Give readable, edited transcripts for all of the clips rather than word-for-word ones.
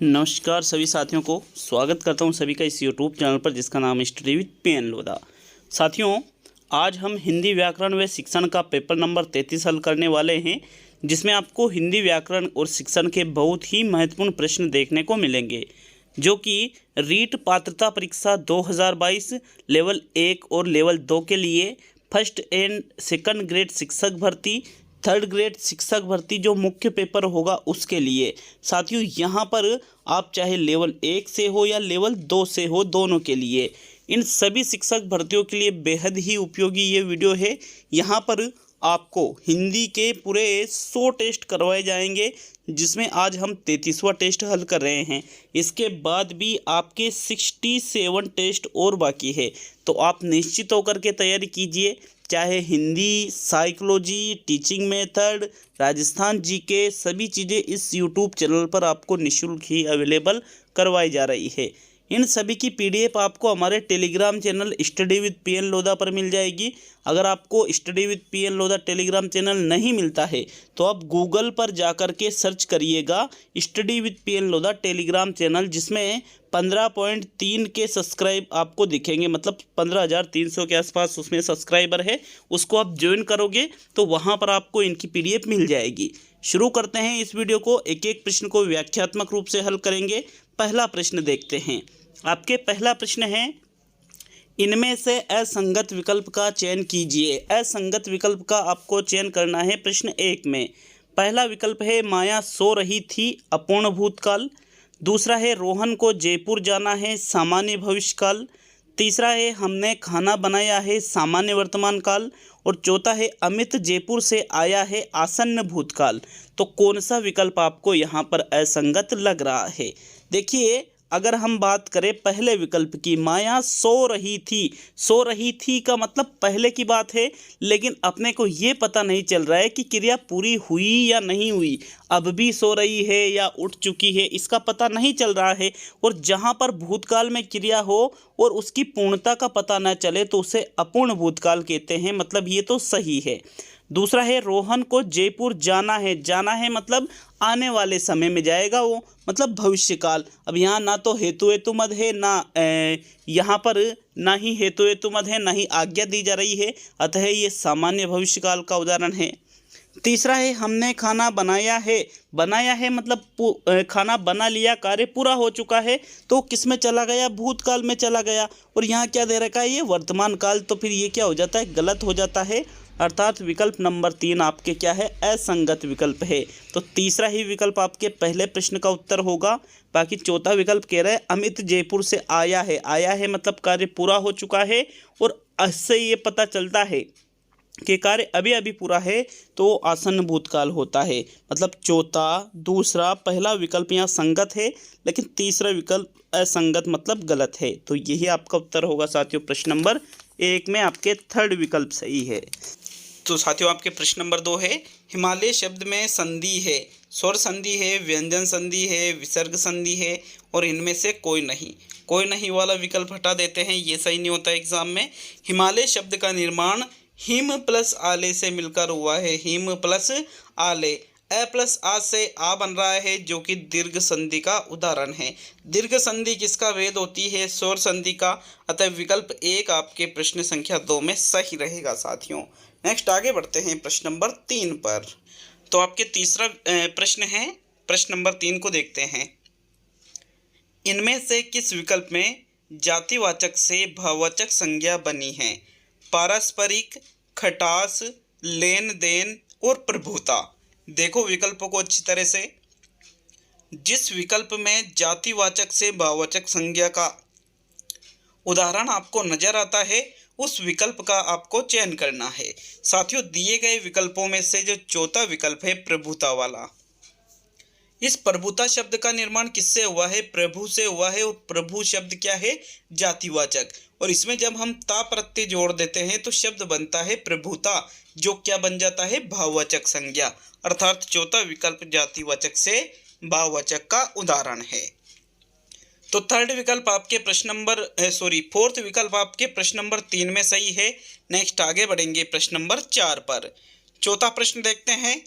नमस्कार सभी साथियों को स्वागत करता हूं सभी का इस यूट्यूब चैनल पर जिसका नाम है स्टडी विद पीएन लोधा। साथियों, आज हम हिंदी व्याकरण व शिक्षण का पेपर नंबर 33 हल करने वाले हैं, जिसमें आपको हिंदी व्याकरण और शिक्षण के बहुत ही महत्वपूर्ण प्रश्न देखने को मिलेंगे, जो कि रीट पात्रता परीक्षा 2022 लेवल 1 और लेवल 2 के लिए फर्स्ट एंड सेकंड ग्रेड शिक्षक भर्ती, थर्ड ग्रेड शिक्षक भर्ती जो मुख्य पेपर होगा उसके लिए। साथियों, यहाँ पर आप चाहे लेवल 1 से हो या लेवल 2 से हो, दोनों के लिए इन सभी शिक्षक भर्तियों के लिए बेहद ही उपयोगी ये वीडियो है। यहाँ पर आपको हिंदी के पूरे 100 टेस्ट करवाए जाएंगे, जिसमें आज हम 33वां टेस्ट हल कर रहे हैं। इसके बाद भी आपके 67 टेस्ट और बाकी है, तो आप निश्चित होकर के तैयारी कीजिए। चाहे Hindi, psychology, teaching method, Rajasthan GK, सभी चीज़ें इस यूट्यूब चैनल पर आपको निःशुल्क ही अवेलेबल करवाई जा रही है। इन सभी की पीडीएफ आपको हमारे Telegram channel study with PN Lodha पर मिल जाएगी। अगर आपको study with PN Lodha Telegram channel नहीं मिलता है तो आप गूगल पर जाकर के सर्च करिएगा study with PN Lodha Telegram channel, जिसमें 15.3 के सब्सक्राइब आपको दिखेंगे, मतलब 15,300 के आसपास उसमें सब्सक्राइबर है। उसको आप ज्वाइन करोगे तो वहाँ पर आपको इनकी पीडीएफ मिल जाएगी। शुरू करते हैं इस वीडियो को। एक एक प्रश्न को व्याख्यात्मक रूप से हल करेंगे। पहला प्रश्न देखते हैं। आपके पहला प्रश्न है, इनमें से असंगत विकल्प का चयन कीजिए। असंगत विकल्प का आपको चयन करना है प्रश्न 1 में। पहला विकल्प है माया सो रही थी, अपूर्ण भूतकाल। दूसरा है रोहन को जयपुर जाना है, सामान्य भविष्यकाल। तीसरा है हमने खाना बनाया है, सामान्य वर्तमान काल। और चौथा है अमित जयपुर से आया है, आसन्न भूतकाल। तो कौन सा विकल्प आपको यहाँ पर असंगत लग रहा है? देखिए, अगर हम बात करें पहले विकल्प की, माया सो रही थी का मतलब पहले की बात है, लेकिन अपने को ये पता नहीं चल रहा है कि क्रिया पूरी हुई या नहीं हुई, अब भी सो रही है या उठ चुकी है, इसका पता नहीं चल रहा है। और जहाँ पर भूतकाल में क्रिया हो और उसकी पूर्णता का पता न चले तो उसे अपूर्ण भूतकाल कहते हैं, मतलब ये तो सही है। दूसरा है रोहन को जयपुर जाना है मतलब आने वाले समय में जाएगा वो, मतलब भविष्यकाल। अब यहाँ ना तो हेतु मद है, ना यहाँ पर ना ही हेतु मद है, ना ही आज्ञा दी जा रही है, अतः ये सामान्य भविष्यकाल का उदाहरण है। तीसरा है हमने खाना बनाया है मतलब खाना बना लिया, कार्य पूरा हो चुका है, तो किस में चला गया? भूतकाल में चला गया। और यहाँ क्या दे रखा है? ये वर्तमान काल। तो फिर ये क्या हो जाता है? गलत हो जाता है। अर्थात विकल्प नंबर 3 आपके क्या है? असंगत विकल्प है। तो तीसरा ही विकल्प आपके पहले प्रश्न का उत्तर होगा। बाकी चौथा विकल्प कह रहा है अमित जयपुर से आया है मतलब कार्य पूरा हो चुका है, और इससे ये पता चलता है कि कार्य अभी अभी पूरा है, तो आसन्न भूतकाल होता है। मतलब चौथा, दूसरा, पहला विकल्प यहाँ संगत है, लेकिन तीसरा विकल्प असंगत मतलब गलत है। तो यही आपका उत्तर होगा साथियों। प्रश्न नंबर 1 में आपके थर्ड विकल्प सही है। तो साथियों, आपके प्रश्न नंबर 2 है, हिमालय शब्द में संधि है, स्वर संधि है, व्यंजन संधि है, विसर्ग संधि है, और इनमें से कोई नहीं वाला विकल्प हटा देते हैं, ये सही नहीं होता एग्जाम में। हिमालय शब्द का निर्माण हिम प्लस आले से मिलकर हुआ है, हिम प्लस आले। अ प्लस आ से आ बन रहा है, जो कि दीर्घ संधि का उदाहरण है। दीर्घ संधि किसका भेद होती है? स्वर संधि का। अतः विकल्प 1 आपके प्रश्न संख्या 2 में सही रहेगा साथियों। नेक्स्ट आगे बढ़ते हैं प्रश्न नंबर 3 पर। तो आपके तीसरा प्रश्न है, प्रश्न नंबर 3 को देखते हैं। इनमें से किस विकल्प में जातिवाचक से भाववाचक संज्ञा बनी है? पारस्परिक, खटास, लेन देन और प्रभुता। देखो विकल्पों को अच्छी तरह से। जिस विकल्प में जातिवाचक से भाववाचक संज्ञा का उदाहरण आपको नजर आता है, उस विकल्प का आपको चयन करना है। साथियों, दिए गए विकल्पों में से जो चौथा विकल्प है प्रभुता वाला, इस प्रभुता शब्द का निर्माण किससे हुआ है? प्रभु से हुआ है, और प्रभु शब्द क्या है? जातिवाचक। और इसमें जब हम ता प्रत्यय जोड़ देते हैं तो शब्द बनता है प्रभुता, जो क्या बन जाता है? भाववाचक संज्ञा। अर्थात चौथा विकल्प जातिवाचक से भाववाचक का उदाहरण है। तो थर्ड विकल्प आपके फोर्थ विकल्प आपके प्रश्न नंबर 3 में सही है। नेक्स्ट आगे बढ़ेंगे प्रश्न नंबर 4 पर। चौथा प्रश्न देखते हैं।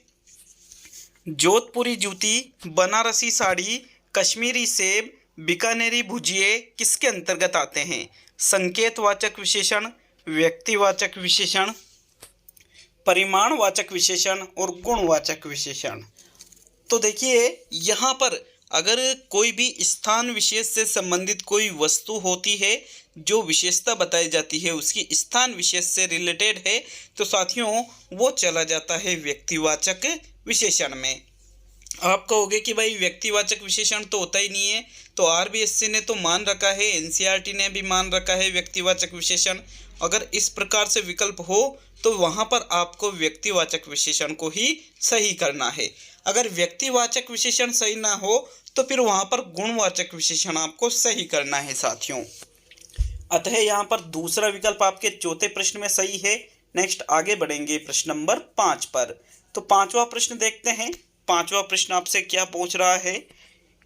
जोधपुरी जूती, बनारसी साड़ी, कश्मीरी सेब, बीकानेरी भुजिए किसके अंतर्गत आते हैं? संकेतवाचक विशेषण, व्यक्तिवाचक विशेषण, परिमाणवाचक विशेषण और गुणवाचक विशेषण। तो देखिए यहाँ पर अगर कोई भी स्थान विशेष से संबंधित कोई वस्तु होती है, जो विशेषता बताई जाती है उसकी स्थान विशेष से रिलेटेड है, तो साथियों वो चला जाता है व्यक्तिवाचक विशेषण में। आप कहोगे कि भाई व्यक्तिवाचक विशेषण तो होता ही नहीं है, तो आरबीएससी ने तो मान रखा है, एनसीईआरटी ने भी मान रखा है व्यक्तिवाचक विशेषण। अगर इस प्रकार से विकल्प हो तो वहाँ पर आपको व्यक्तिवाचक विशेषण को ही सही करना है। अगर व्यक्तिवाचक विशेषण सही ना हो तो फिर वहाँ पर गुणवाचक विशेषण आपको सही करना है साथियों। अतः यहाँ पर दूसरा विकल्प आपके चौथे प्रश्न में सही है। नेक्स्ट आगे बढ़ेंगे प्रश्न नंबर 5 पर। तो पांचवा प्रश्न देखते हैं। पांचवा प्रश्न आपसे क्या पूछ रहा है?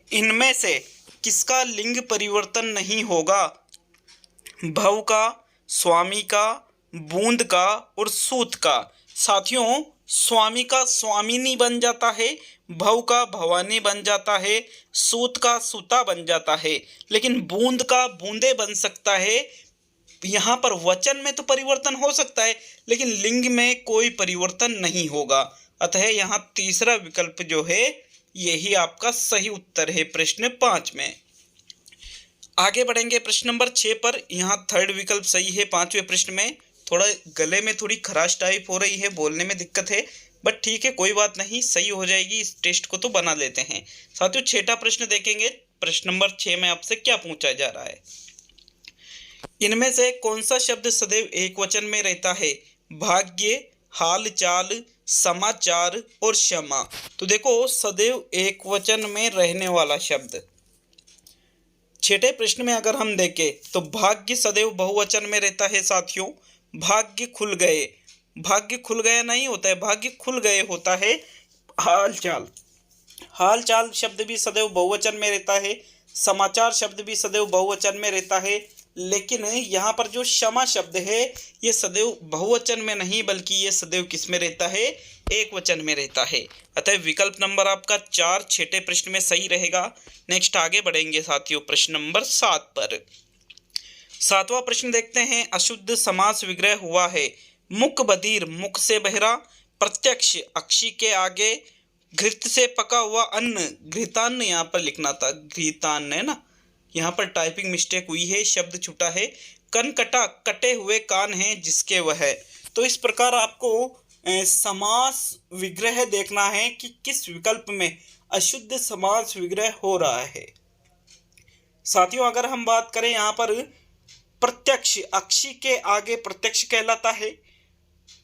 इनमें से किसका लिंग परिवर्तन नहीं होगा? भव का, स्वामी का, बूंद का और सूत का। साथियों स्वामी का स्वामिनी बन जाता है, भव का भवानी बन जाता है, सूत का सूता बन जाता है, लेकिन बूंद का बूंदे बन सकता है। यहाँ पर वचन में तो परिवर्तन हो सकता है लेकिन लिंग में कोई परिवर्तन नहीं होगा। अतः यहाँ तीसरा विकल्प जो है यही आपका सही उत्तर है प्रश्न 5 में। आगे बढ़ेंगे प्रश्न नंबर 6 पर। यहाँ थर्ड विकल्प सही है 5वें प्रश्न में। थोड़ा गले में थोड़ी खराश टाइप हो रही है, बोलने में दिक्कत है, बट ठीक है कोई बात नहीं, सही हो जाएगी। इस टेस्ट को तो बना लेते हैं साथियों। छठा प्रश्न देखेंगे। प्रश्न नंबर 6 में आपसे क्या पूछा जा रहा है? इनमें से कौन सा शब्द सदैव एक वचन में रहता है? भाग्य, हाल चाल, समाचार और क्षमा। तो देखो सदैव एक वचन में रहने वाला शब्द छठे प्रश्न में अगर हम देखें तो भाग्य सदैव बहुवचन में रहता है साथियों। भाग्य खुल गए, भाग्य खुल गया नहीं होता है, भाग्य खुल गए होता है। हाल चाल, हाल चाल शब्द भी सदैव बहुवचन में रहता है। समाचार शब्द भी सदैव बहुवचन में रहता है, लेकिन यहाँ पर जो क्षमा शब्द है ये सदैव बहुवचन में नहीं बल्कि ये सदैव किस में रहता है? एक वचन में रहता है। अतः विकल्प नंबर आपका 4 छठे प्रश्न में सही रहेगा। नेक्स्ट आगे बढ़ेंगे साथियों प्रश्न नंबर 7 पर। 7वां प्रश्न देखते हैं। अशुद्ध समास विग्रह हुआ है। मुख बधिर, मुख से बहरा, प्रत्यक्ष अक्षी के आगे, घृत से पका हुआ अन्न, घृतान्न यहाँ पर लिखना था, घृतान्न है ना, यहाँ पर टाइपिंग मिस्टेक हुई है, शब्द छूटा है। कनकटा, कटे हुए कान हैं जिसके वह। तो इस प्रकार आपको समास विग्रह देखना है कि किस विकल्प में अशुद्ध समास विग्रह हो रहा है। साथियों अगर हम बात करें यहाँ पर प्रत्यक्ष, अक्षी के आगे प्रत्यक्ष कहलाता है।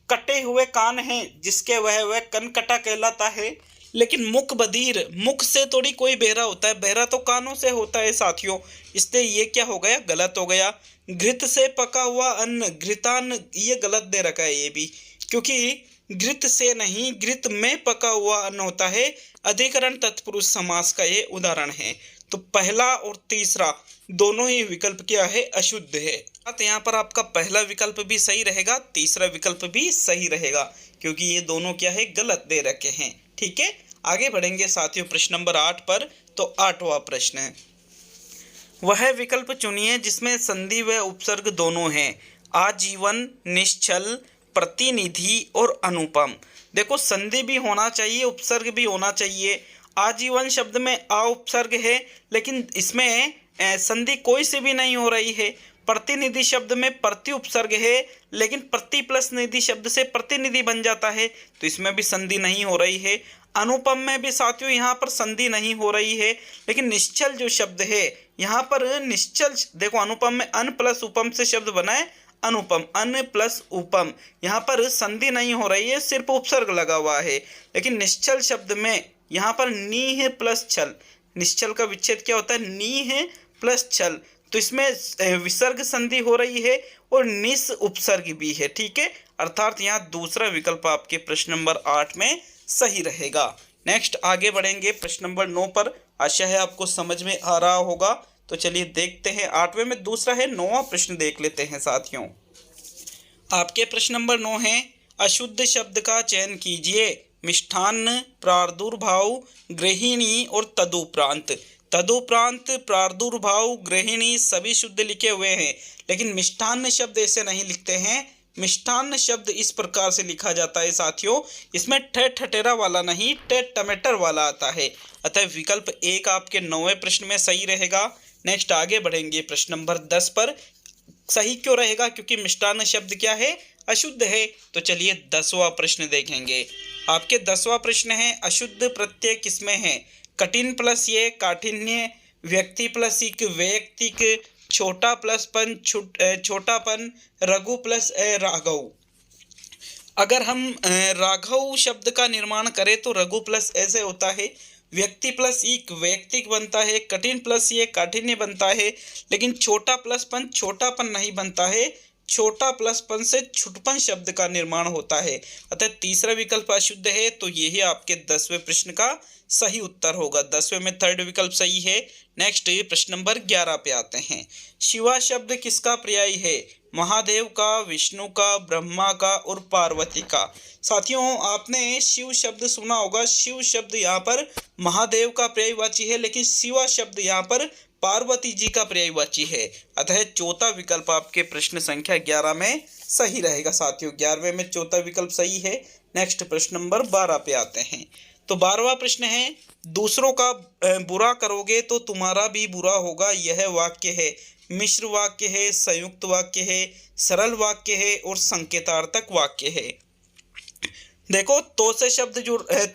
कटे हुए कान हैं जिसके वह कनकटा कहलाता है। लेकिन मुख बधिर, मुख से थोड़ी कोई बहरा होता है, बहरा तो कानों से होता है साथियों, इसलिए ये क्या हो गया? गलत हो गया। घृत से पका हुआ अन्न, घृतान्न, ये गलत दे रखा है ये भी, क्योंकि घृत से नहीं घृत में पका हुआ अन्न होता है। अधिकरण तत्पुरुष समास का ये उदाहरण है। तो पहला और तीसरा दोनों ही विकल्प क्या है? अशुद्ध है। तो यहाँ पर आपका पहला विकल्प भी सही रहेगा, तीसरा विकल्प भी सही रहेगा, क्योंकि ये दोनों क्या है? गलत दे रखे हैं। ठीक है, आगे बढ़ेंगे साथियों प्रश्न नंबर 8 पर। तो 8वां प्रश्न है, वह विकल्प चुनिए जिसमें संधि व उपसर्ग दोनों हैं। आजीवन, निश्चल, प्रतिनिधि और अनुपम। देखो संधि भी होना चाहिए, उपसर्ग भी होना चाहिए। आजीवन शब्द में आ उपसर्ग है लेकिन इसमें संधि कोई से भी नहीं हो रही है। प्रतिनिधि शब्द में प्रति उपसर्ग है लेकिन प्रति प्लस निधि शब्द से प्रतिनिधि बन जाता है, तो इसमें भी संधि नहीं हो रही है। अनुपम में भी साथियों यहाँ पर संधि नहीं हो रही है, लेकिन निश्चल जो शब्द है यहाँ पर निश्चल, देखो अनुपम में अन प्लस उपम से शब्द बना है अनुपम, अन प्लस उपम, यहाँ पर संधि नहीं हो रही है, सिर्फ उपसर्ग लगा हुआ है। लेकिन निश्चल शब्द में यहाँ पर नी है प्लस छल, निश्चल का विच्छेद क्या होता है? नी है प्लस छल, तो इसमें विसर्ग संधि हो रही है और निस उपसर्ग भी है। ठीक है, अर्थात यहाँ दूसरा विकल्प आपके प्रश्न नंबर 8 में सही रहेगा। नेक्स्ट आगे बढ़ेंगे प्रश्न नंबर 9 पर। आशा है आपको समझ में आ रहा होगा। तो चलिए देखते हैं, 8वें में दूसरा है, 9वां प्रश्न देख लेते हैं साथियों। आपके प्रश्न नंबर 9 है, अशुद्ध शब्द का चयन कीजिए। मिष्ठान्न, प्रादुर्भाव, गृहिणी और तदुपरांत। तदुपरांत प्रादुर्भाव, गृहिणी सभी शुद्ध लिखे हुए हैं, लेकिन मिष्टान्न शब्द ऐसे नहीं लिखते हैं। मिष्टान्न शब्द इस प्रकार से लिखा जाता है साथियों, इसमें ठ ठटेरा वाला नहीं, ट टमाटर वाला आता है। अतः विकल्प 1 आपके 9वें प्रश्न में सही रहेगा। नेक्स्ट आगे बढ़ेंगे प्रश्न नंबर 10 पर। सही क्यों रहेगा? क्योंकि मिष्टान्न शब्द क्या है? अशुद्ध है। तो चलिए 10वां प्रश्न देखेंगे। आपके 10वां प्रश्न है, अशुद्ध प्रत्यय किसमें है? कठिन प्लस ये काठिन्य, व्यक्ति प्लस इक वैयक्तिक, छोटा प्लस पन छोटापन, रघु प्लस राघव। अगर हम राघव शब्द का निर्माण करें तो रघु प्लस ऐसे होता है, व्यक्ति प्लस एक वैयक्तिक बनता है, कठिन प्लस ये काठिन्य बनता है, लेकिन छोटा प्लस पन छोटापन नहीं बनता है, छोटा प्लस पन से छुटपन शब्द का निर्माण होता है। अतः तीसरा विकल्प अशुद्ध है। तो यही आपके 10वें प्रश्न का सही उत्तर होगा। 10वें में थर्ड विकल्प सही है। नेक्स्ट प्रश्न नंबर 11 पे आते हैं। शिवा शब्द किसका पर्याय है? महादेव का, विष्णु का, ब्रह्मा का और पार्वती का। साथियों आपने शिव शब्द सुना होगा। शिव शब्द यहाँ पर महादेव का पर्यायवाची है, लेकिन शिवा शब्द यहाँ पर पार्वती जी का पर्यायवाची है। अतः चौथा विकल्प आपके प्रश्न संख्या 11 में सही रहेगा साथियों। 11वें में चौथा विकल्प सही है। नेक्स्ट प्रश्न नंबर 12 पे आते हैं। तो 12वां प्रश्न है, दूसरों का बुरा करोगे तो तुम्हारा भी बुरा होगा, यह वाक्य है। मिश्र वाक्य है, संयुक्त वाक्य है, सरल वाक्य है और संकेतार्थक वाक्य है। देखो तो से शब्द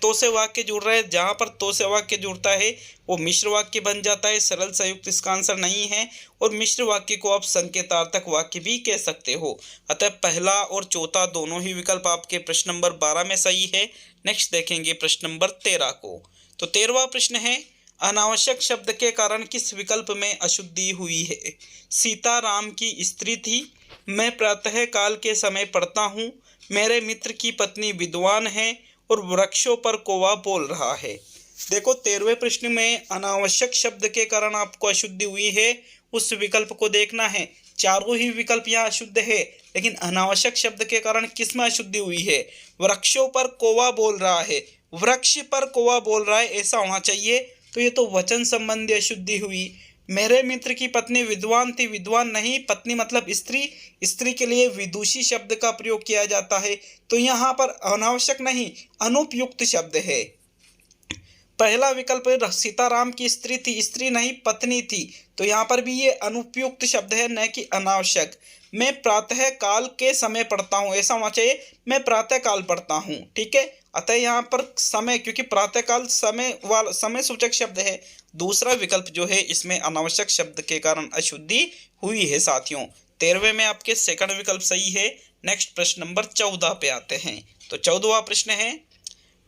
तो से वाक्य जुड़ रहे हैं। जहाँ पर तो से वाक्य जुड़ता है वो मिश्र वाक्य बन जाता है। सरल संयुक्त इसका आंसर नहीं है, और मिश्र वाक्य को आप संकेतार्थक वाक्य भी कह सकते हो। अतः पहला और चौथा दोनों ही विकल्प आपके प्रश्न नंबर 12 में सही है। नेक्स्ट देखेंगे प्रश्न नंबर 13 को। तो 13वां प्रश्न है, अनावश्यक शब्द के कारण किस विकल्प में अशुद्धि हुई है? सीता राम की स्त्री थी, मैं प्रातः काल के समय पढ़ता हूँ, मेरे मित्र की पत्नी विद्वान है और वृक्षों पर कौवा बोल रहा है। देखो 13वें प्रश्न में अनावश्यक शब्द के कारण आपको अशुद्धि हुई है, उस विकल्प को देखना है। चारों ही विकल्प यहाँ अशुद्ध है, लेकिन अनावश्यक शब्द के कारण किसमें अशुद्धि हुई है? वृक्षों पर कौवा बोल रहा है, वृक्ष पर कौवा बोल रहा है ऐसा होना चाहिए। तो ये तो वचन संबंधी अशुद्धि हुई। मेरे मित्र की पत्नी विद्वान थी, विद्वान नहीं, पत्नी मतलब स्त्री, स्त्री के लिए विदुषी शब्द का प्रयोग किया जाता है। तो यहाँ पर अनावश्यक नहीं, अनुपयुक्त शब्द है। पहला विकल्प सीताराम की स्त्री थी, स्त्री नहीं पत्नी थी, तो यहाँ पर भी ये अनुपयुक्त शब्द है, न कि अनावश्यक। मैं प्रातः काल के समय पढ़ता हूँ ऐसा होना चाहिए, मैं प्रातः काल पढ़ता हूँ। ठीक है, अतः यहाँ पर समय, क्योंकि प्रातः काल समय सूचक शब्द है। दूसरा विकल्प जो है इसमें अनावश्यक शब्द के कारण अशुद्धि हुई है साथियों। 13वें में आपके सेकंड विकल्प सही है। नेक्स्ट प्रश्न नंबर 14 पे आते हैं। तो 14वां प्रश्न है,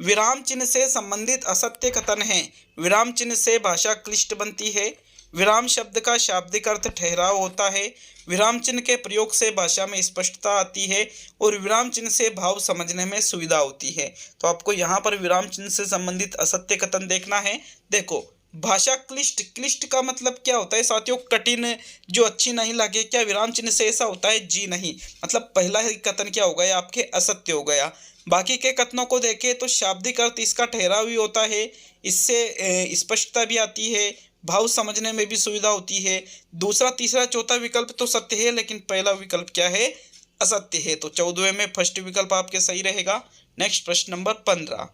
विराम चिन्ह से संबंधित असत्य कथन है। विराम चिन्ह से भाषा क्लिष्ट बनती है। विराम शब्द का शाब्दिक अर्थ ठहराव होता है। विराम चिन्ह के प्रयोग से भाषा में स्पष्टता आती है और विराम चिन्ह से भाव समझने में सुविधा होती है। तो आपको यहाँ पर विराम चिन्ह से संबंधित असत्य कथन देखना है। देखो भाषा क्लिष्ट, क्लिष्ट का मतलब क्या होता है साथियों? कठिन, जो अच्छी नहीं लगे। क्या विराम चिन्ह से ऐसा होता है? जी नहीं। मतलब पहला ही कथन क्या हो गया? आपके असत्य हो गया। बाकी के कथनों को देखें तो शाब्दिक अर्थ इसका ठहराव भी होता है, इससे स्पष्टता भी आती है, भाव समझने में भी सुविधा होती है। दूसरा, तीसरा, चौथा विकल्प तो सत्य है, लेकिन पहला विकल्प क्या है? असत्य है। तो 14वें में फर्स्ट विकल्प आपके सही रहेगा। नेक्स्ट प्रश्न नंबर 15।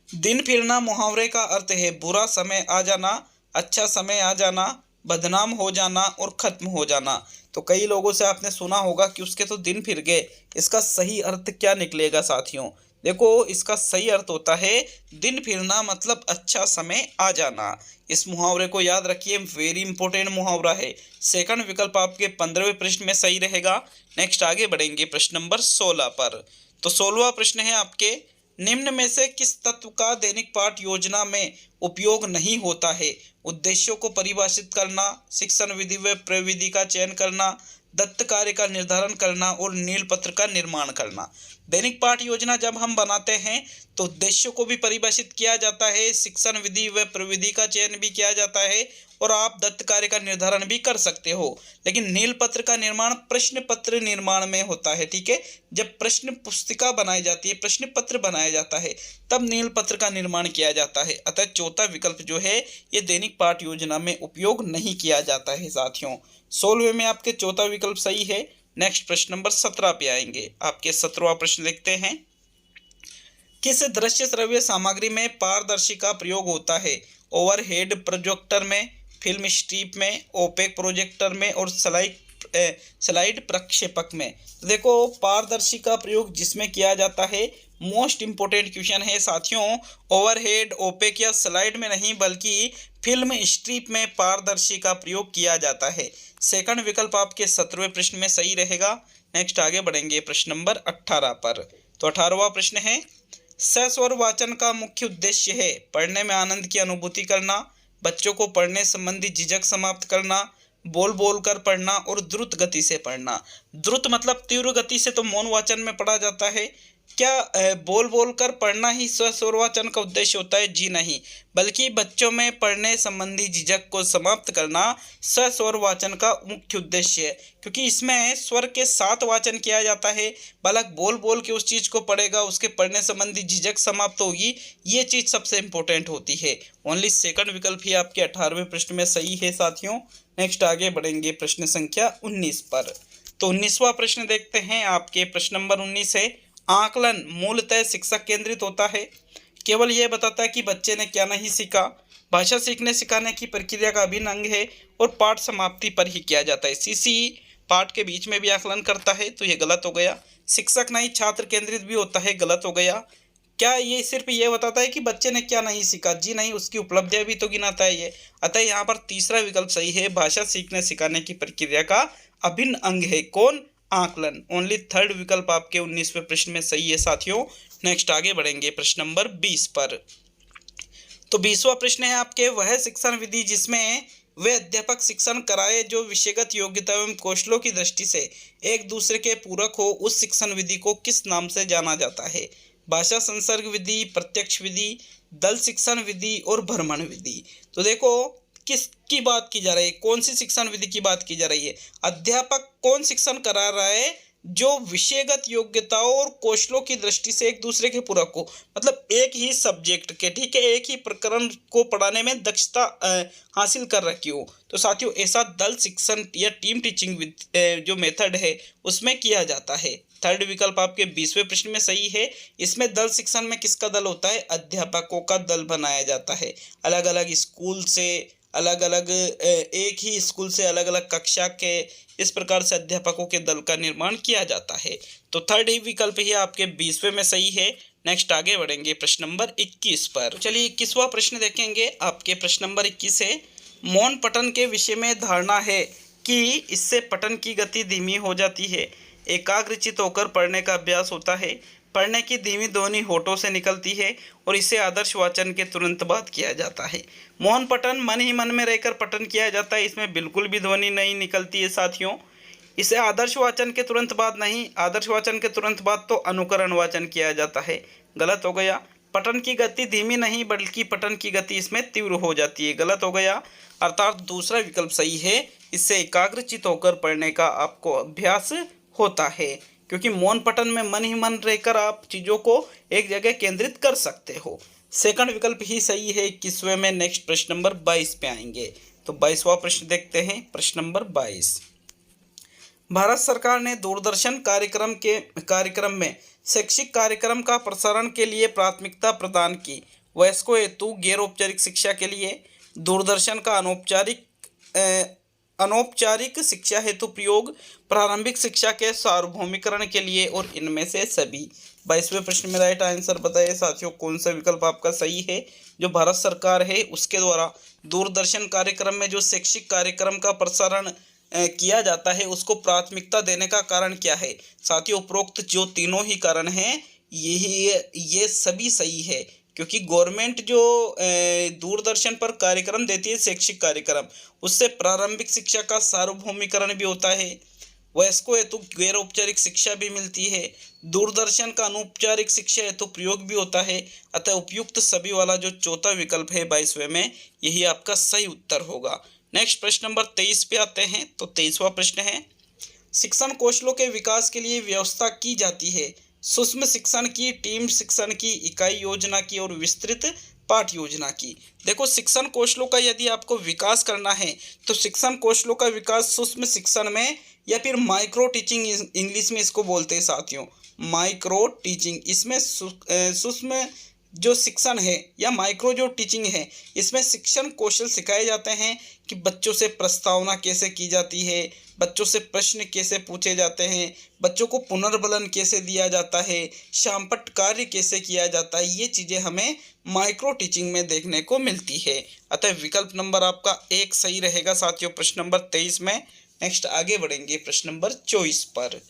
दिन फिरना मुहावरे का अर्थ है बुरा समय आ जाना, अच्छा समय आ जाना, बदनाम हो जाना और खत्म हो जाना। तो कई लोगों से आपने सुना होगा कि उसके तो दिन फिर गए। इसका सही अर्थ क्या निकलेगा साथियों? देखो इसका सही अर्थ होता है दिन फिरना मतलब अच्छा समय आ जाना। इस मुहावरे को याद रखिए, वेरी इंपॉर्टेंट मुहावरा है। सेकंड विकल्प आपके 15वें प्रश्न में सही रहेगा। नेक्स्ट आगे बढ़ेंगे प्रश्न नंबर 16 पर। तो 16वां प्रश्न है आपके, निम्न में से किस तत्व का दैनिक पाठ योजना में उपयोग नहीं होता है? उद्देश्यों को परिभाषित करना, शिक्षण विधि व प्रविधि का चयन करना, दत्त कार्य का निर्धारण करना और नील पत्र का निर्माण करना। दैनिक पाठ योजना जब हम बनाते हैं तो उद्देश्यों को भी परिभाषित किया जाता है, शिक्षण विधि व प्रविधि का चयन भी किया जाता है और आप दत्त कार्य का निर्धारण भी कर सकते हो। लेकिन नील पत्र का निर्माण प्रश्न पत्र निर्माण में होता है, ठीक है। जब प्रश्न पुस्तिका बनाई जाती है, प्रश्न पत्र बनाया जाता है, तब नील पत्र का निर्माण किया जाता है। अतः चौथा विकल्प जो है ये दैनिक पाठ योजना में उपयोग नहीं किया जाता है साथियों। 16वें में आपके चौथा विकल्प सही है। नेक्स्ट प्रश्न नंबर 17 पे आएंगे। आपके 17वां प्रश्न लिखते हैं, किस दृश्य श्रव्य सामग्री में पारदर्शी का प्रयोग होता है? ओवरहेड प्रोजेक्टर में, फिल्म स्ट्रिप में, ओपेक प्रोजेक्टर में और स्लाइड प्रक्षेपक में। तो देखो पारदर्शी का प्रयोग जिसमें किया जाता है, मोस्ट इंपोर्टेंट क्वेश्चन है साथियों, ओवरहेड, ओपेक या स्लाइड में नहीं बल्कि फिल्म स्ट्रिप में पारदर्शी का प्रयोग किया जाता है। सेकंड विकल्प आपके 17वें प्रश्न में सही रहेगा। नेक्स्ट आगे बढ़ेंगे प्रश्न नंबर 18 पर। तो 18वां प्रश्न है, सस्वर वाचन का मुख्य उद्देश्य है पढ़ने में आनंद की अनुभूति करना, बच्चों को पढ़ने संबंधी झिझक समाप्त करना, बोल बोल कर पढ़ना और द्रुत गति से पढ़ना। द्रुत मतलब तीव्र गति से तो मौन वाचन में पढ़ा जाता है। क्या बोल बोल कर पढ़ना ही स्वर वाचन का उद्देश्य होता है? जी नहीं, बल्कि बच्चों में पढ़ने संबंधी झिझक को समाप्त करना स्वर वाचन का मुख्य उद्देश्य है, क्योंकि इसमें स्वर के साथ वाचन किया जाता है। बालक बोल बोल के उस चीज़ को पढ़ेगा, उसके पढ़ने संबंधी झिझक समाप्त होगी, ये चीज़ सबसे इंपॉर्टेंट होती है। ओनली सेकंड विकल्प ही आपके 18वें प्रश्न में सही है साथियों। नेक्स्ट आगे बढ़ेंगे प्रश्न संख्या 19 पर। तो 19वां प्रश्न देखते हैं। आपके प्रश्न नंबर 19 है, आकलन मूलतः शिक्षक केंद्रित होता है, केवल यह बताता है कि बच्चे ने क्या नहीं सीखा। भाषा सीखने सिखाने की प्रक्रिया का अभिन्न अंग है और पाठ समाप्ति पर ही किया जाता है। सीसी पाठ के बीच में भी आकलन करता है, तो ये गलत हो गया। शिक्षक नहीं छात्र केंद्रित भी होता है, गलत हो गया। क्या ये सिर्फ ये बताता है कि बच्चे ने क्या नहीं सीखा? जी नहीं, उसकी उपलब्धियां भी तो गिनाता है ये। अतः यहाँ पर तीसरा विकल्प सही है, भाषा सीखने सिखाने की प्रक्रिया का अभिन्न अंग है कौन? आकलन। ओनली थर्ड विकल्प आपके 19वें प्रश्न में सही है साथियों। नेक्स्ट आगे बढ़ेंगे प्रश्न नंबर 20 पर। तो 20वां प्रश्न है आपके, वह शिक्षण विधि जिसमें वे अध्यापक शिक्षण कराए जो विषयगत योग्यता एवं कौशलों की दृष्टि से एक दूसरे के पूरक हो, उस शिक्षण विधि को किस नाम से जाना जाता है? भाषा संसर्ग विधि, प्रत्यक्ष विधि, दल शिक्षण विधि और भ्रमण विधि। तो देखो किसकी बात की जा रही है, कौन सी शिक्षण विधि की बात की जा रही है? अध्यापक कौन शिक्षण करा रहा है? जो विषयगत योग्यताओं और कौशलों की दृष्टि से एक दूसरे के पूरक हो, मतलब एक ही सब्जेक्ट के, ठीक है, एक ही प्रकरण को पढ़ाने में दक्षता हासिल कर रखी हो। तो साथियों ऐसा दल शिक्षण या टीम टीचिंग जो मेथड है उसमें किया जाता है। थर्ड विकल्प आपके 20वें प्रश्न में सही है। इसमें दल शिक्षण में किसका दल होता है? अध्यापकों का दल बनाया जाता है। अलग अलग स्कूल से, अलग अलग एक ही स्कूल से अलग अलग कक्षा के, इस प्रकार से अध्यापकों के दल का निर्माण किया जाता है। तो थर्ड ही विकल्प ही आपके 20वें में सही है। नेक्स्ट आगे बढ़ेंगे प्रश्न नंबर 21 पर। चलिए 21वां प्रश्न देखेंगे। आपके प्रश्न नंबर 21 है, मौन पठन के विषय में धारणा है कि इससे पठन की गति धीमी हो जाती है, एकाग्रचित होकर पढ़ने का अभ्यास होता है, पढ़ने की धीमी ध्वनि होठों से निकलती है और इसे आदर्श वाचन के तुरंत बाद किया जाता है। मौन पठन मन ही मन में रहकर पठन किया जाता है, इसमें बिल्कुल भी ध्वनि नहीं निकलती है साथियों। इसे आदर्श वाचन के तुरंत बाद नहीं, आदर्श वाचन के तुरंत बाद तो अनुकरण वाचन किया जाता है, गलत हो गया। पठन की गति धीमी नहीं बल्कि पठन की गति इसमें तीव्र हो जाती है, गलत हो गया। अर्थात दूसरा विकल्प सही है, इससे एकाग्रचित होकर पढ़ने का आपको अभ्यास होता है, क्योंकि मौन पठन में मन ही मन रहकर आप चीज़ों को एक जगह केंद्रित कर सकते हो। सेकंड विकल्प ही सही है 21वें में। नेक्स्ट प्रश्न नंबर 22 पे आएंगे। तो 22वां प्रश्न देखते हैं। प्रश्न नंबर 22, भारत सरकार ने दूरदर्शन कार्यक्रम में शैक्षिक कार्यक्रम का प्रसारण के लिए प्राथमिकता प्रदान की। वयस्कों हेतु गैर औपचारिक शिक्षा के लिए, दूरदर्शन का अनौपचारिक शिक्षा हेतु प्रयोग, प्रारंभिक शिक्षा के सार्वभौमिकरण के लिए और इनमें से सभी। 22वें प्रश्न में राइट आंसर बताइए साथियों, कौन सा विकल्प आपका सही है? जो भारत सरकार है उसके द्वारा दूरदर्शन कार्यक्रम में जो शैक्षिक कार्यक्रम का प्रसारण किया जाता है उसको प्राथमिकता देने का कारण क्या है? साथियों उपरोक्त जो तीनों ही कारण हैं ये सभी सही है, क्योंकि गवर्नमेंट जो दूरदर्शन पर कार्यक्रम देती है शैक्षिक कार्यक्रम, उससे प्रारंभिक शिक्षा का सार्वभौमिकरण भी होता है, वयस्कों हेतु गैर औपचारिक शिक्षा भी मिलती है। दूरदर्शन का अनौपचारिक शिक्षा हेतु प्रयोग भी होता है। अतः उपयुक्त सभी वाला जो चौथा विकल्प है 22वें में, यही आपका सही उत्तर होगा। नेक्स्ट प्रश्न नंबर 23 पे आते हैं। तो 23वां प्रश्न है, शिक्षण कौशलों के विकास के लिए व्यवस्था की जाती है सूक्ष्म शिक्षण की, टीम शिक्षण की, इकाई योजना की और विस्तृत पाठ योजना की। देखो, शिक्षण कौशलों का यदि आपको विकास करना है तो शिक्षण कौशलों का विकास सूक्ष्म शिक्षण में या फिर माइक्रो टीचिंग इंग्लिश में इसको बोलते हैं साथियों, माइक्रो टीचिंग। इसमें सूक्ष्म जो शिक्षण है या माइक्रो जो टीचिंग है, इसमें शिक्षण कौशल सिखाए जाते हैं कि बच्चों से प्रस्तावना कैसे की जाती है, बच्चों से प्रश्न कैसे पूछे जाते हैं, बच्चों को पुनर्बलन कैसे दिया जाता है, शामपट कार्य कैसे किया जाता है। ये चीज़ें हमें माइक्रो टीचिंग में देखने को मिलती है। अतः विकल्प नंबर आपका 1 सही रहेगा साथियों प्रश्न नंबर 23 में। नेक्स्ट आगे बढ़ेंगे प्रश्न नंबर 24 पर।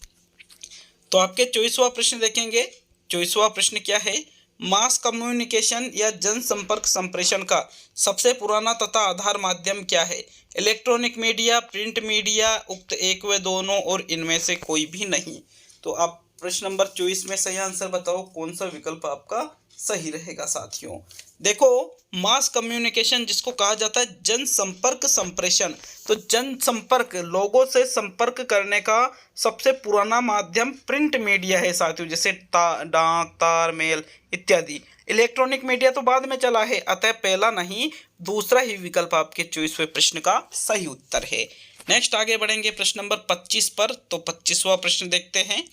तो आपके 24वां प्रश्न देखेंगे। 24वां प्रश्न क्या है, मास कम्युनिकेशन या जनसंपर्क संप्रेषण का सबसे पुराना तथा आधार माध्यम क्या है? इलेक्ट्रॉनिक मीडिया, प्रिंट मीडिया, उक्त एक व दोनों और इनमें से कोई भी नहीं। तो आप प्रश्न नंबर 24 में सही आंसर बताओ, कौन सा विकल्प आपका सही रहेगा साथियों। देखो, मास कम्युनिकेशन जिसको कहा जाता है जनसंपर्क संप्रेषण, तो जनसंपर्क, लोगों से संपर्क करने का सबसे पुराना माध्यम प्रिंट मीडिया है साथियों, जैसे डाक, तार, मेल इत्यादि। इलेक्ट्रॉनिक मीडिया तो बाद में चला है, अतः पहला नहीं दूसरा ही विकल्प आपके 24वें प्रश्न का सही उत्तर है। नेक्स्ट आगे बढ़ेंगे प्रश्न नंबर 25 पर। तो 25वां प्रश्न देखते हैं,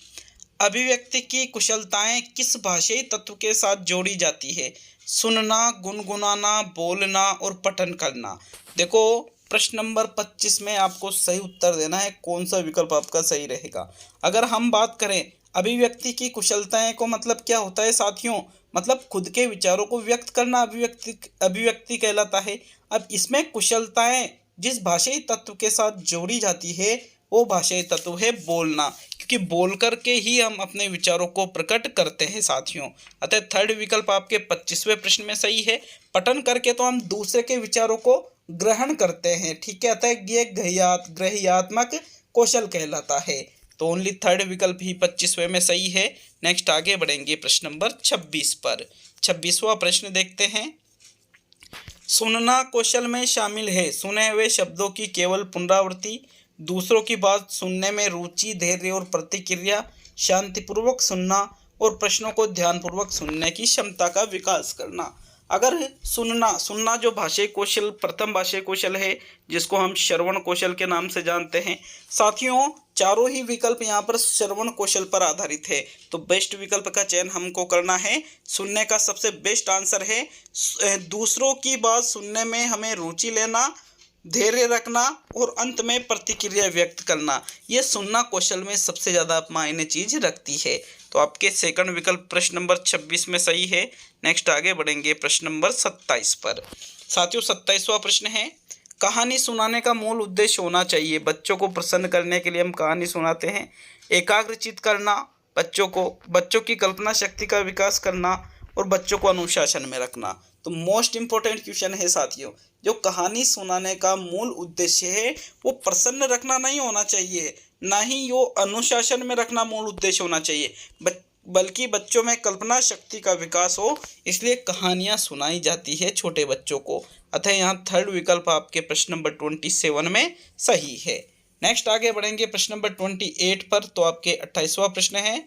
अभिव्यक्ति की कुशलताएं किस भाषाई तत्व के साथ जोड़ी जाती है? सुनना, गुनगुनाना, बोलना और पठन करना। देखो, प्रश्न नंबर 25 में आपको सही उत्तर देना है, कौन सा विकल्प आपका सही रहेगा। अगर हम बात करें अभिव्यक्ति की कुशलताएं को, मतलब क्या होता है साथियों, मतलब खुद के विचारों को व्यक्त करना अभिव्यक्ति कहलाता है। अब इसमें कुशलताएं जिस भाषाई तत्व के साथ जोड़ी जाती है वो भाषाई तत्व है बोलना, क्योंकि बोल करके ही हम अपने विचारों को प्रकट करते हैं साथियों। अतः थर्ड विकल्प आपके 25वें प्रश्न में सही है। पठन करके तो हम दूसरे के विचारों को ग्रहण करते हैं, ठीक है, अतः ये ग्रह्यात्मक कौशल कहलाता है। तो ओनली थर्ड विकल्प ही 25वें में सही है। नेक्स्ट आगे बढ़ेंगे प्रश्न नंबर 26 पर। 26वां प्रश्न देखते हैं, सुनना कौशल में शामिल है सुने हुए शब्दों की केवल पुनरावृत्ति, दूसरों की बात सुनने में रुचि, धैर्य और प्रतिक्रिया, शांतिपूर्वक सुनना और प्रश्नों को ध्यानपूर्वक सुनने की क्षमता का विकास करना। अगर सुनना जो भाषाई कौशल, प्रथम भाषाई कौशल है, जिसको हम श्रवण कौशल के नाम से जानते हैं साथियों, चारों ही विकल्प यहाँ पर श्रवण कौशल पर आधारित है। तो बेस्ट विकल्प का चयन हमको करना है। सुनने का सबसे बेस्ट आंसर है, दूसरों की बात सुनने में हमें रुचि लेना, धैर्य रखना और अंत में प्रतिक्रिया व्यक्त करना। ये सुनना कौशल में सबसे ज़्यादा मायने चीज रखती है। तो आपके सेकंड विकल्प प्रश्न नंबर 26 में सही है। नेक्स्ट आगे बढ़ेंगे प्रश्न नंबर 27 पर। साथियों 27वां प्रश्न है, कहानी सुनाने का मूल उद्देश्य होना चाहिए। बच्चों को प्रसन्न करने के लिए हम कहानी सुनाते हैं। एकाग्रचित करना, बच्चों की कल्पना शक्ति का विकास करना और बच्चों को अनुशासन में रखना। तो मोस्ट इम्पोर्टेंट क्वेश्चन है साथियों, जो कहानी सुनाने का मूल उद्देश्य है वो प्रसन्न रखना नहीं होना चाहिए, ना ही वो अनुशासन में रखना मूल उद्देश्य होना चाहिए, बल्कि बच्चों में कल्पना शक्ति का विकास हो, इसलिए कहानियाँ सुनाई जाती है छोटे बच्चों को। अतः यहाँ थर्ड विकल्प आपके प्रश्न नंबर 27 में सही है। नेक्स्ट आगे बढ़ेंगे प्रश्न नंबर 28 पर। तो आपके 28वां प्रश्न है,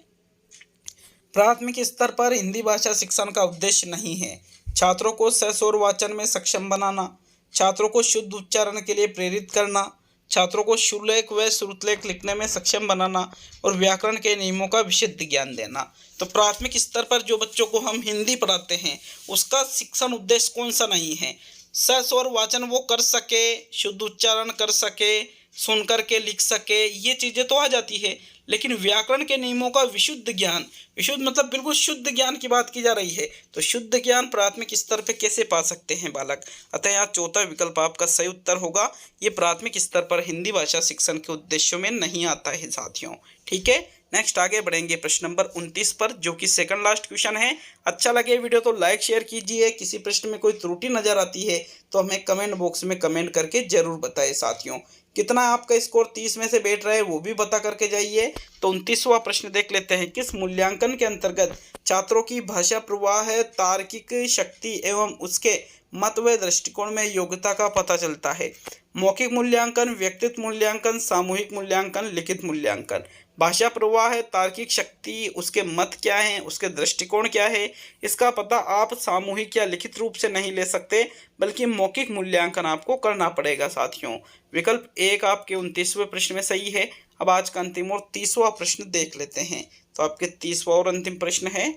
प्राथमिक स्तर पर हिंदी भाषा शिक्षण का उद्देश्य नहीं है छात्रों को सस्वर वाचन में सक्षम बनाना, छात्रों को शुद्ध उच्चारण के लिए प्रेरित करना, छात्रों को शुलेख व श्रुतलेख लिखने में सक्षम बनाना और व्याकरण के नियमों का विशुद्ध ज्ञान देना। तो प्राथमिक स्तर पर जो बच्चों को हम हिंदी पढ़ाते हैं उसका शिक्षण उद्देश्य कौन सा नहीं है? सस्वर वाचन वो कर सके, शुद्ध उच्चारण कर सके, सुन करके लिख सके, ये चीज़ें तो आ जाती है, लेकिन व्याकरण के नियमों का विशुद्ध ज्ञान, विशुद्ध मतलब बिल्कुल शुद्ध ज्ञान की बात की जा रही है। तो शुद्ध ज्ञान प्राथमिक स्तर पे कैसे पा सकते हैं बालक? अतः यहाँ चौथा विकल्प आपका सही उत्तर होगा। ये प्राथमिक स्तर पर हिंदी भाषा शिक्षण के उद्देश्यों में नहीं आता है साथियों, ठीक है। नेक्स्ट आगे बढ़ेंगे प्रश्न नंबर 29 पर, जो कि सेकंड लास्ट क्वेश्चन है। अच्छा लगे वीडियो तो लाइक शेयर कीजिए। किसी प्रश्न में कोई त्रुटि नजर आती है तो हमें कमेंट बॉक्स में कमेंट करके जरूर बताएं साथियों। कितना आपका स्कोर 30 में से बैठ रहा है वो भी बता करके जाइए। तो 29वां प्रश्न देख लेते हैं। किस मूल्यांकन के अंतर्गत छात्रों की भाषा प्रवाह है, तार्किक शक्ति एवं उसके मत व दृष्टिकोण में योग्यता का पता चलता है? मौखिक मूल्यांकन, व्यक्तित्व मूल्यांकन, सामूहिक मूल्यांकन, लिखित मूल्यांकन। भाषा प्रवाह है, तार्किक शक्ति, उसके मत क्या हैं, उसके दृष्टिकोण क्या है, इसका पता आप सामूहिक या लिखित रूप से नहीं ले सकते, बल्कि मौखिक मूल्यांकन आपको करना पड़ेगा साथियों। विकल्प 1 आपके 29वें प्रश्न में सही है। अब आज का अंतिम और 30वां प्रश्न देख लेते हैं। तो आपके 30वां और अंतिम प्रश्न है,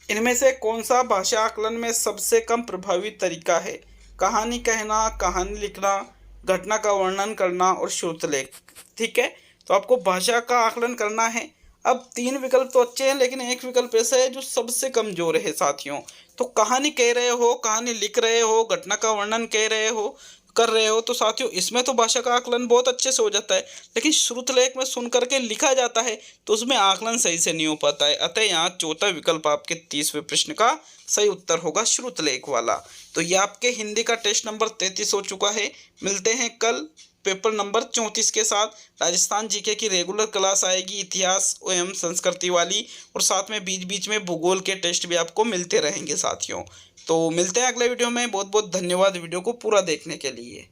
इनमें से कौन सा भाषा आकलन में सबसे कम प्रभावी तरीका है? कहानी कहना, कहानी लिखना, घटना का वर्णन करना और श्रुतलेख। ठीक है, तो आपको भाषा का आकलन करना है। अब 3 विकल्प तो अच्छे हैं, लेकिन एक विकल्प ऐसा है जो सबसे कमजोर है साथियों। तो कहानी कह रहे हो, कहानी लिख रहे हो, घटना का वर्णन कर रहे हो, तो साथियों इसमें तो भाषा का आकलन बहुत अच्छे से हो जाता है। लेकिन श्रुतलेख में सुन करके लिखा जाता है तो उसमें आकलन सही से नहीं हो पाता है। अतः यहाँ चौथा विकल्प आपके 30वें प्रश्न का सही उत्तर होगा, श्रुतलेख वाला। तो ये आपके हिंदी का टेस्ट नंबर 33 हो चुका है। मिलते हैं कल पेपर नंबर 34 के साथ। राजस्थान जीके की रेगुलर क्लास आएगी, इतिहास एवं संस्कृति वाली, और साथ में बीच बीच में भूगोल के टेस्ट भी आपको मिलते रहेंगे साथियों। तो मिलते हैं अगले वीडियो में। बहुत बहुत धन्यवाद वीडियो को पूरा देखने के लिए।